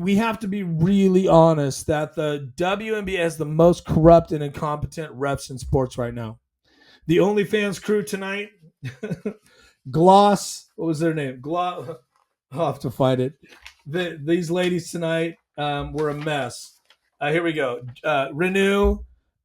we have to be really honest that the WNBA has the most corrupt and incompetent refs in sports right now. The OnlyFans crew tonight, Gloss, what was their name? Gloss. I'll have to find it. These ladies tonight were a mess. Here we go. Renew,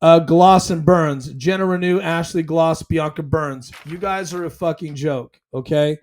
Gloss, and Burns. Jenna Renew, Ashley Gloss, Bianca Burns. You guys are a fucking joke, okay?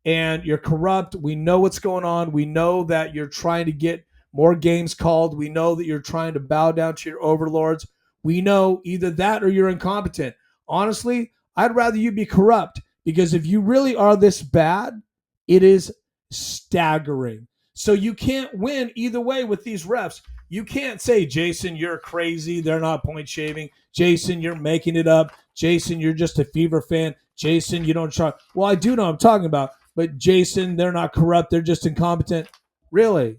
And you're corrupt. We know what's going on. We know that you're trying to get more games called. We know that you're trying to bow down to your overlords. We know either that or you're incompetent. Honestly, I'd rather you be corrupt, because if you really are this bad, it is staggering. So you can't win either way with these refs. You can't say, Jason, you're crazy. They're not point shaving. Jason, you're making it up. Jason, you're just a Fever fan. Jason, you don't try. Well, I do know what I'm talking about. But Jason, they're not corrupt. They're just incompetent. Really?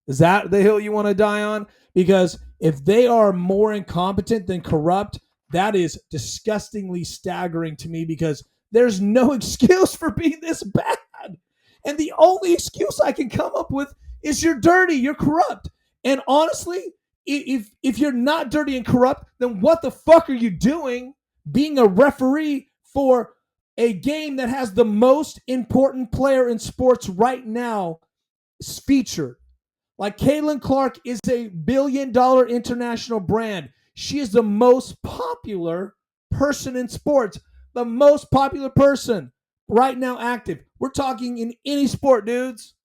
Is that the hill you want to die on? Because if they are more incompetent than corrupt, that is disgustingly staggering to me, because there's no excuse for being this bad. And the only excuse I can come up with is you're dirty, you're corrupt. And honestly, if you're not dirty and corrupt, then what the fuck are you doing being a referee for a game that has the most important player in sports right now featured? Like, Caitlin Clark is a billion-dollar international brand. She is the most popular person in sports, the most popular person right now active. We're talking in any sport, dudes.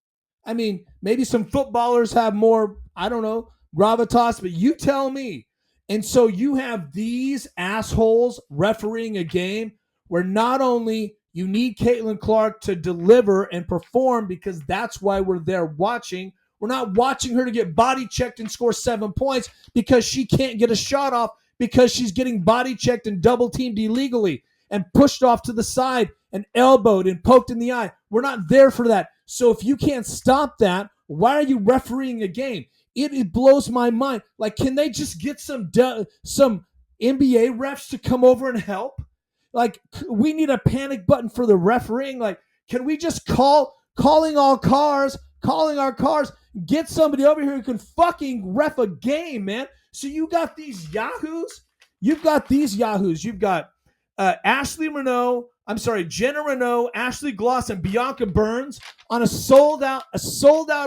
I mean, maybe some footballers have more, I don't know, gravitas, but you tell me. And so you have these assholes refereeing a game where not only you need Caitlin Clark to deliver and perform, because that's why we're there watching. We're not watching her to get body checked and score 7 points because she can't get a shot off, because she's getting body checked and double teamed illegally and pushed off to the side and elbowed and poked in the eye. We're not there for that. So if you can't stop that, why are you refereeing a game? It blows my mind. Like, can they just get some NBA refs to come over and help? Like, we need a panic button for the refereeing. Like, can we just calling our cars, get somebody over here who can fucking ref a game, man? So you got these yahoos. You've got Jenna Reneau, Ashley Gloss, and Bianca Burns on a sold out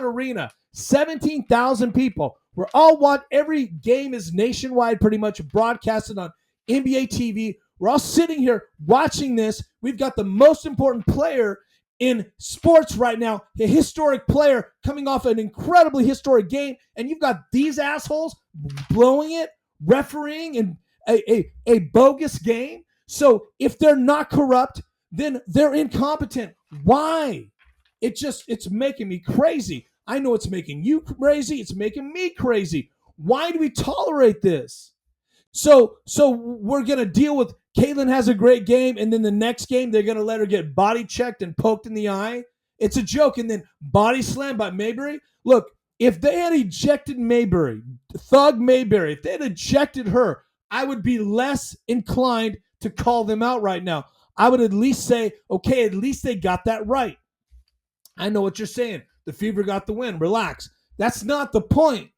arena, 17,000 people. We're all watching. Every game is nationwide, pretty much broadcasted on NBA TV. We're all sitting here watching this. We've got the most important player in sports right now, a historic player coming off an incredibly historic game, and you've got these assholes blowing it, refereeing in a bogus game. So if they're not corrupt, then they're incompetent. Why? It's making me crazy. I know it's making you crazy. It's making me crazy. Why do we tolerate this? So we're going to deal with Caitlin has a great game, and then the next game they're going to let her get body checked and poked in the eye. It's a joke. And then body slammed by Mayberry. Look, if they had ejected Mayberry, Thug Mayberry, if they had ejected her, I would be less inclined to call them out right now. I would at least say, okay, at least they got that right. I know what you're saying. The Fever got the win. Relax. That's not the point.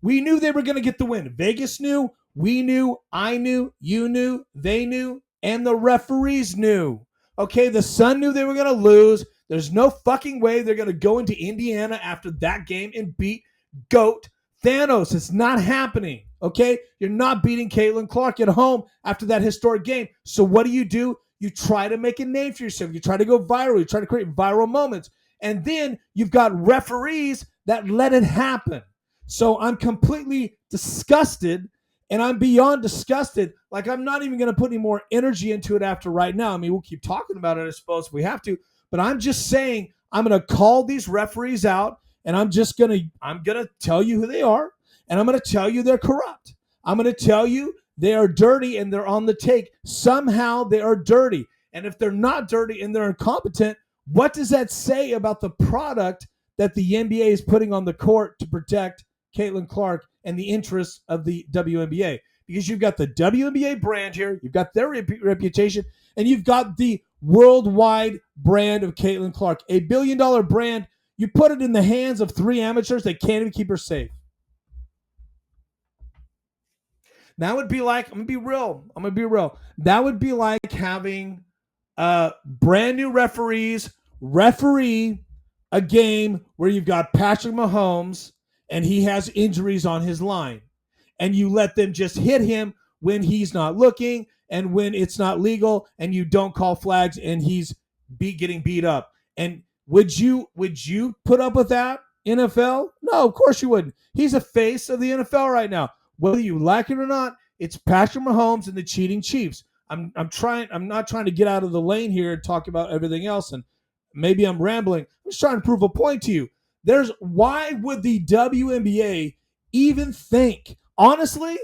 We knew they were going to get the win. Vegas knew. We knew. I knew. You knew. They knew. And the referees knew. Okay, the Sun knew they were going to lose. There's no fucking way they're going to go into Indiana after that game and beat GOAT Thanos. It's not happening. Okay, you're not beating Caitlin Clark at home after that historic game. So what do? You try to make a name for yourself. You try to go viral. You try to create viral moments. And then you've got referees that let it happen. So I'm completely disgusted, and I'm beyond disgusted. Like, I'm not even going to put any more energy into it after right now. I mean, we'll keep talking about it, I suppose, if we have to. But I'm just saying, I'm going to call these referees out, and I'm going to tell you who they are, and I'm going to tell you they're corrupt. I'm going to tell you they are dirty and they're on the take. Somehow they are dirty. And if they're not dirty and they're incompetent, what does that say about the product that the NBA is putting on the court to protect Caitlin Clark and the interests of the WNBA? Because you've got the WNBA brand here, you've got their reputation, and you've got the worldwide brand of Caitlin Clark, a billion-dollar brand. You put it in the hands of 3 amateurs. They can't even keep her safe. That would be like, I'm going to be real. That would be like having brand new referees referee a game where you've got Patrick Mahomes and he has injuries on his line. And you let them just hit him when he's not looking and when it's not legal, and you don't call flags and he's getting beat up. And would you put up with that, NFL? No, of course you wouldn't. He's a face of the NFL right now. Whether you like it or not, it's Patrick Mahomes and the cheating Chiefs. I'm not trying to get out of the lane here and talk about everything else, and maybe I'm rambling. I'm just trying to prove a point to you. Why would the WNBA even think? Honestly,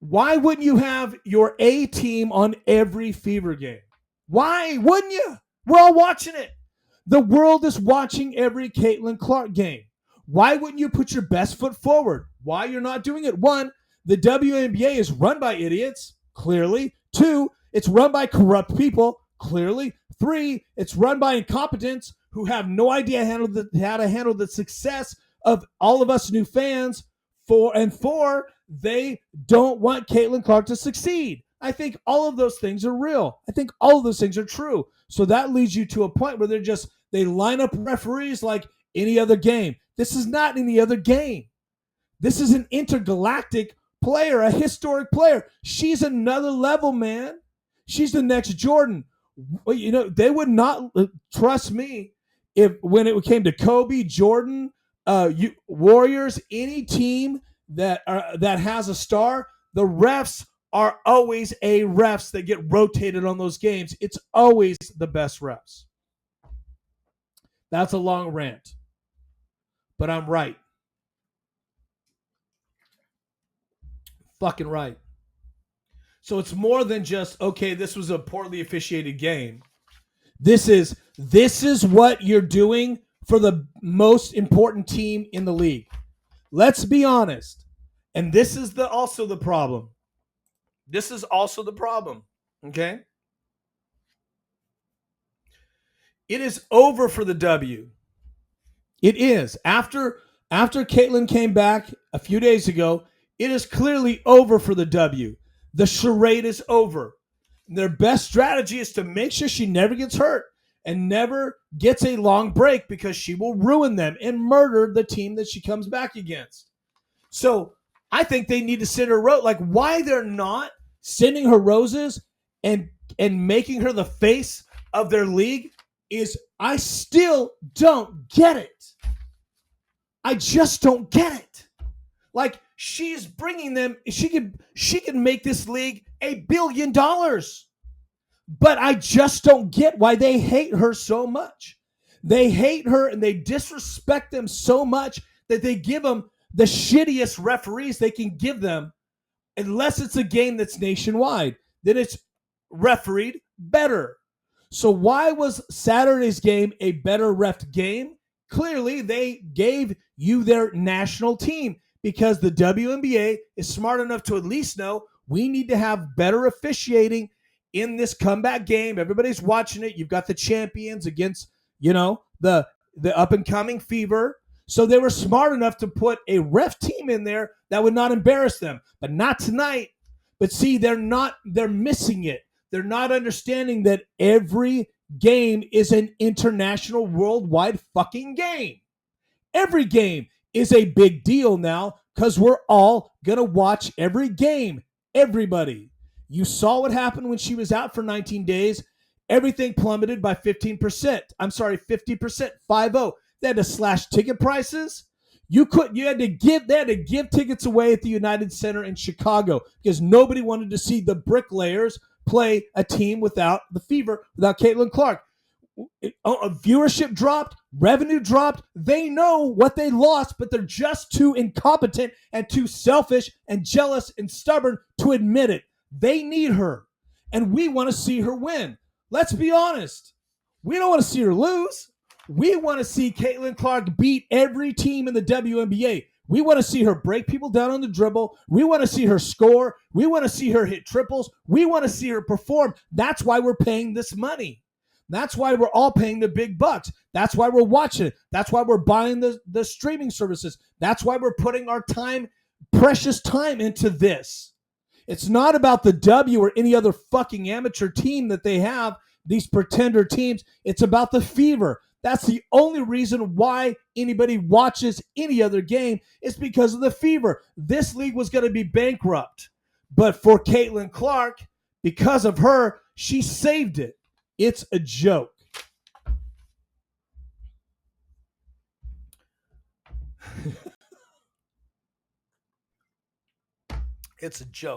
why wouldn't you have your A team on every Fever game? Why wouldn't you? We're all watching it. The world is watching every Caitlin Clark game. Why wouldn't you put your best foot forward? Why you're not doing it? 1, the WNBA is run by idiots, clearly. 2, it's run by corrupt people, clearly. 3, it's run by incompetents who have no idea how to handle the success of all of us new fans. 4, they don't want Caitlin Clark to succeed. I think all of those things are real. I think all of those things are true. So that leads you to a point where they line up referees like any other game. This is not any other game. This is an intergalactic player, a historic player. She's another level, man. She's the next Jordan. They would not trust me when it came to Kobe, Jordan, Warriors, any team that has a star. The refs are always refs that get rotated on those games. It's always the best refs. That's a long rant, but I'm right. Fucking right. So it's more than just, okay, this was a poorly officiated game. This is what you're doing for the most important team in the league. Let's be honest. And this is also the problem. Okay? It is over for the W. It is. After Caitlin came back a few days ago, it is clearly over for the W. The charade is over. Their best strategy is to make sure she never gets hurt and never gets a long break, because she will ruin them and murder the team that she comes back against. So I think they need to send her why they're not sending her roses and making her the face of their league is, I still don't get it. I just don't get it. Like, she's bringing them, she can make this league $1 billion. But I just don't get why they hate her so much. They hate her and they disrespect them so much that they give them the shittiest referees they can give them, unless it's a game that's nationwide. Then it's refereed better. So why was Saturday's game a better ref game? Clearly, they gave you their national team, because the WNBA is smart enough to at least know we need to have better officiating in this comeback game. Everybody's watching it. You've got the champions against, the up-and-coming Fever. So they were smart enough to put a ref team in there that would not embarrass them. But not tonight. But see, they're missing it. They're not understanding that every game is an international, worldwide fucking game. Every game is a big deal now, because we're all going to watch every game. Everybody. You saw what happened when she was out for 19 days. Everything plummeted by 15%. I'm sorry, 50%, 50. They had to slash ticket prices. They had to give tickets away at the United Center in Chicago, because nobody wanted to see the Bricklayers play a team without the Fever, without Caitlin Clark. Viewership dropped, revenue dropped. They know what they lost, but they're just too incompetent and too selfish and jealous and stubborn to admit it. They need her, and we want to see her win. Let's be honest. We don't want to see her lose. We want to see Caitlin Clark beat every team in the WNBA. We want to see her break people down on the dribble. We want to see her score. We want to see her hit triples. We want to see her perform. That's why we're paying this money. That's why we're all paying the big bucks. That's why we're watching it. That's why we're buying the streaming services. That's why we're putting our time, precious time, into this. It's not about the W or any other fucking amateur team that they have, these pretender teams. It's about the fever. That's the only reason why anybody watches any other game, is because of the fever. This league was going to be bankrupt. But for Caitlin Clark, because of her, she saved it. It's a joke. It's a joke.